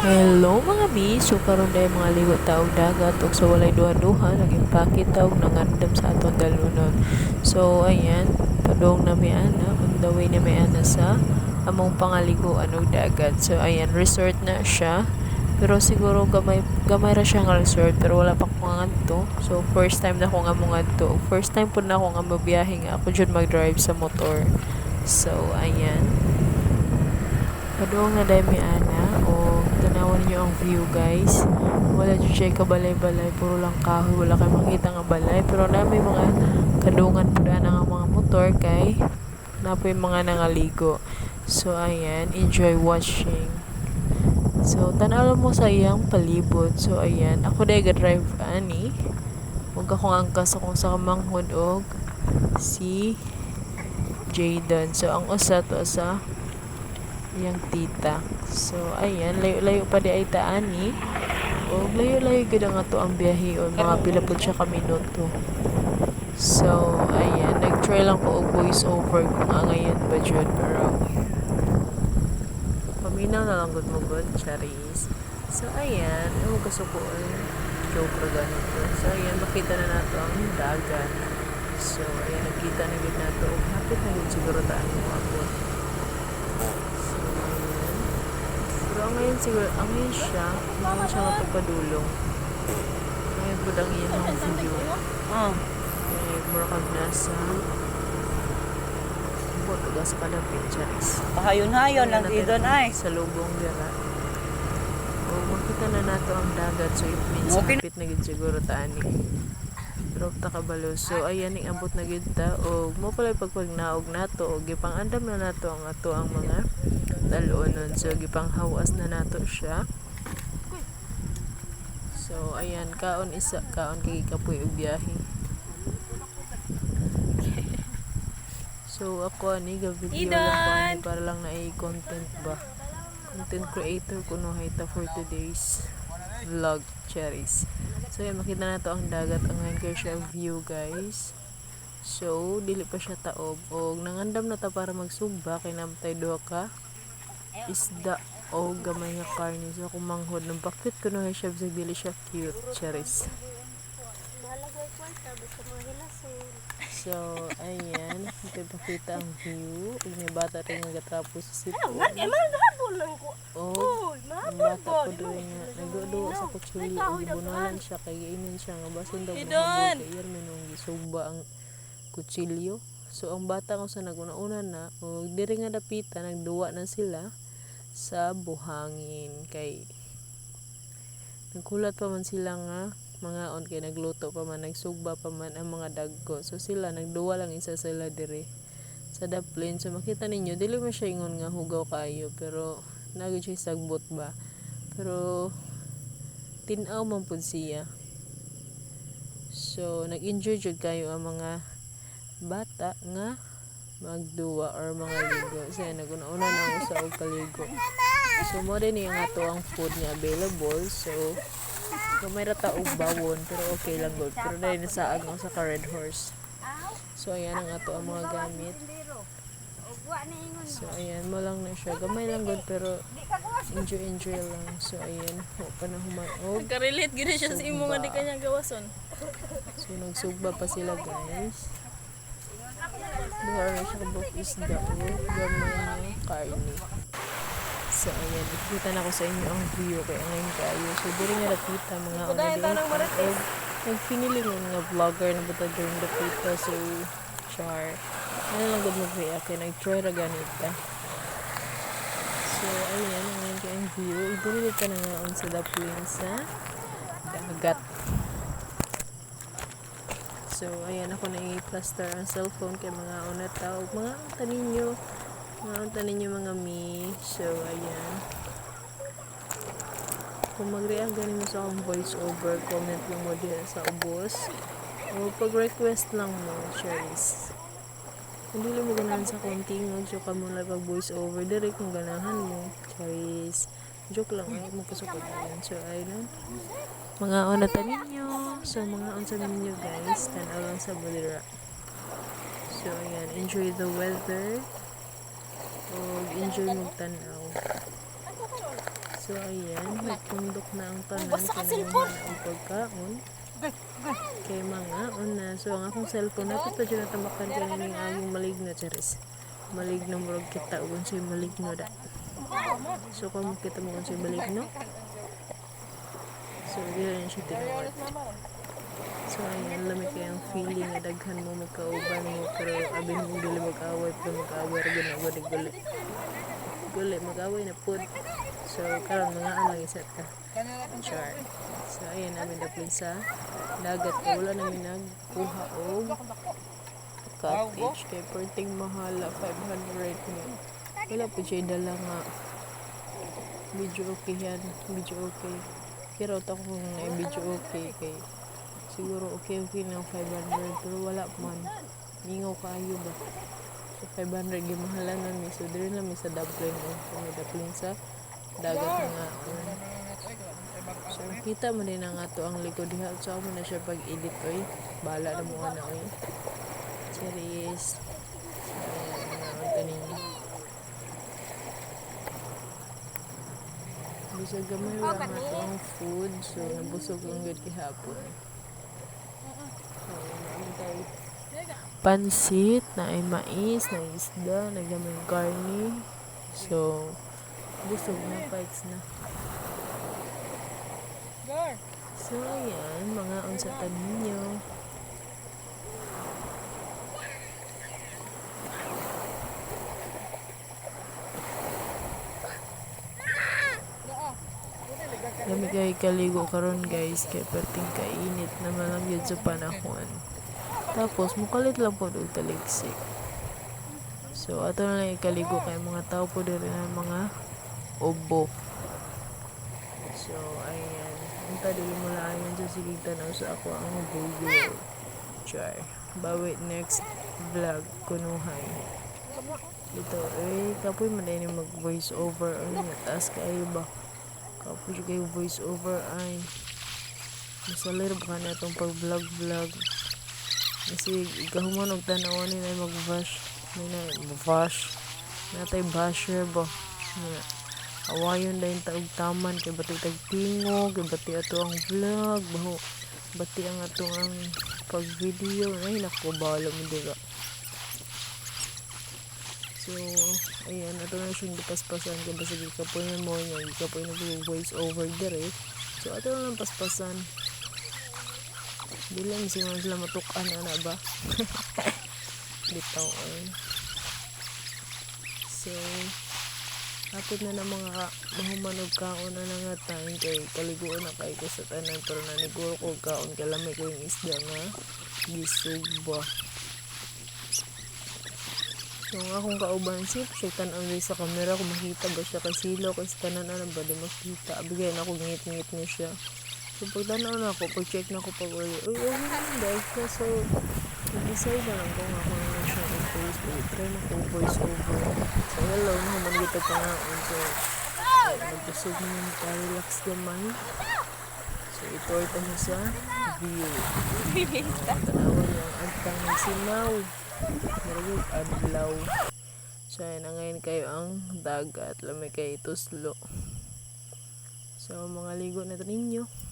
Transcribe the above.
Hello mga mi, so karon day mga liwat taog dagat ug sa walay duha-duha naging pakit taog nangandam sa atong dalunon. So ayan, padong na mi ana on the way na mi ana sa among pangaliguan og dagat. So ayan, resort na siya. Pero siguro gamay gamay ra siya nga resort pero wala pa ko ngadto. So first time na ko nga mo ngadto. First time pud na ako nga mabiyahe nga ako jud mag-drive sa motor. So ayan, padung na day mi ana o tanawon niyo ang view guys. Wala dyan siya kabalay-balay, puro lang kahoy, wala kayo makita nga balay, pero nami mga kadungan po na nga mga motor kay napoy mga nangaligo. So ayan, enjoy watching. So tanaw mo sa iyang palibot. So ayan, ako day ga drive ani. Huwag akong angkas akong sa kamanghod og si Jayden. So ang usa to sa yang tita. So ayan, layo-layo pa di ay taani. O layo-layo gid nga to ang biyahe o mga pila pud siya ka minuto. So ayan, nag-try lang ko og voice over kung ngayon ba jud pero paminaw na lang gud mo gud, charis. So ayan, ewan kasukoon joke ra ganito. So ayan, makita na nato ang dagat. So ayan, nakita na gid nato og hapit na gid siguro taan mo abot. Pero ngayon siguro, ang ngayon siya, hindi siya mapagpadulong. Ngayon po lang yun ang video. Eh, mura kang nasa buto sa kalapit, charis. Pahayon-hayon lang dito ay. Sa lubong dira. O, makita na nato ang dagat. So, it means Okay. kapit na gid siguro tani. Pero takabalo. So, ayan ang ambot na gid ta. O, mo pala pagpagnaog nato. O, gipang andam na nato ang ato ang mga dalunon. So, gipang hawas na nato siya. So, ayan, kaon isa, kaon kay kapoy og biyahe. So, ako ani ga video lang ko ani para lang na i-content ba. Content creator ko no hayta for today's vlog, cherries. So, ayan, makita na to ang dagat ang ngayon kayo siya view, guys. So, dili pa siya taob. O, nangandam na ta para magsugba kay namtay duha ka isda o gamay nga karne. So ako manghod ng bakit ko na siya bisag dili siya cute, cherries. So ayan, ipapakita ang view ug may bata rin nga gatrapo sa sipon. Oh, ang bata ko doon nga nagduduwa sa kutsilyo ug bunalan siya kay inin siya nga basin daw buhabog kay yan minong gisugba ang kutsilyo. So ang bata ko sa naguna-una na ug diri nga dapitan nagduwa na sila sa buhangin kay nagkulat pa man sila nga mga on kay nagluto pa man nagsugba pa man ang mga dagko. So sila nagduwa lang isa sila dire sa daplin. So makita ninyo dili man siya ingon nga hugaw kayo pero nagud siya sagbot ba. Pero tin-aw man pud siya. So nag-enjoy jud kayo ang mga bata nga magduwa or mga ligo. So naguna-una na ako sa og kaligo. So mo din yung ato ang food nga available. So gamay ra ta og bawon pero okay lang gud. Pero dahil nasaag ako sa Red Horse. So ayan ang ato ang mga gamit. So ayan mo lang na siya. Gamay lang gud pero enjoy lang. So ayan, ho pa na humaog. Nagka-relate gina siya sa imo nga di kanya gawason. So nagsugba pa sila, guys. Duha na siya kabuk isda o gamay na karne. So ayan, ikita na ko sa inyo ang view kay ngayon kayo. So diri nga nakita mga o nagpinilingon nga vlogger na buta during the pita. So char ano lang gud mo kaya kay nag-try ra ganita. So ayan, ngayon kayo ang view. Idili ka na nga on sa daplin sa dagat. So, ayan ako na i-plaster ang cellphone kay mga una tao. Mga unta ninyo mga mi. So, ayan. Kung mag-react ganin mo sa akong voice over, comment lang mo din sa ubos. O pag-request lang mo, cherries. Kung dili mo ganahan sa kontingog, so ka mo lang pag-voice over, direct kung ganahan mo, cherries. Joke lang, ay magkasukod yan. So, ayun. Mga unata ninyo. So, mga unsa ninyo guys. Tanaw lang sa Bulira. So, ayan. Enjoy the weather. O, enjoy magtanaw. So ayan, nagpundok na ang tanan kanina ang pagkaon. Kay mga una. So ang akong cellphone nato pa dyan natabakan kanina yung among maligno charis. Maligno murag kita ug unsay maligno da. So kung kita mo unsay maligno. So dili na siya tinuod. So ayan, lamig kaya ang feeling na daghan mo magkauban mo pero abin mo dili mag-away pero mag-away ra gyud na guli. Guli mag-away na pud. So karon mga amang isa ta. Sure. So ayan namin daplin sa dagat kay wala namin nagkuha og cottage kay perting mahala 500 ni. Wala po siya dala nga video okay yan, video okay. Pero ta ko na video okay kay siguro okay na 500 pero wala man. Ningaw kayo ba? So 500 gimahalan mi so diri lang mi sa daplin so may daplin sa dagat nga. So kita mo din ang ato ang likod diha so amo na siya pag-edit oy. Bala na mo ana oy. Cheers. Ayan, kanin. Bisag gamay lang ato ang food so nabusog lang gud kihapon. Pansit na ay mais, na isda, nagdamay garni. So, busog na, pikes na. So, ayan, mga unsatan ninyo. Kami kay kaligo karon guys, kay perting kainit naman lang yun sa panahon. Tapos, mukalit lang po doon taligsik. So, ato na lang ikaligo kay mga tao po din ng mga obo. So, ayan. Punta dili mo lang yun sa sigitan sa ako ang Google. Char. Bawi next vlog kunuhay. Ito, kapoy man din mag voice over. Ano nga, taas kayo ba? Kapoy kayo voice over ay masalir ba ka na itong pag vlog. Kasi gahuman og tanawan nila mag-bash. Natay basher ba? Awayon dahil taog taman kay bati tagtingog, kay bati ato ang vlog, bati ang ato ang pag-video. Ay nako, bala mo diba. So, ayan, ato na siyang dipaspasan kay basta gikapoy na mo niya, gikapoy na voice over dire. So, ato na lang paspasan. Di lang sila matukan na ba? Bitaw ay. So, hapit na ng mga mahumanog kaon na nga tayo kay kaliguan na kay ko sa tanan pero naniguro ko kaon kalamay ko yung isda nga gisugba. So, akong kauban sip, siya tanaw sa camera kung makita ba siya kay silo kay sa tanan na ba di makita. Abigay na ako ngit-ngit niya siya. So, pag tanaw na ako, pag check na ako pag uli, uy, guys na. So, nag-decide na lang kung ako naman siya i-post. Try na ko voice over. So, hello, naman kita pa nga. So, nagpusog na yung pa-relax gamay. So, ito ito niya sa view. Tanawan niya ang agtang ng sinaw. Maragog adlaw. So, na ngayon kayo ang dagat. Lamay kayo ito slow. So, mga ligo na ito ninyo.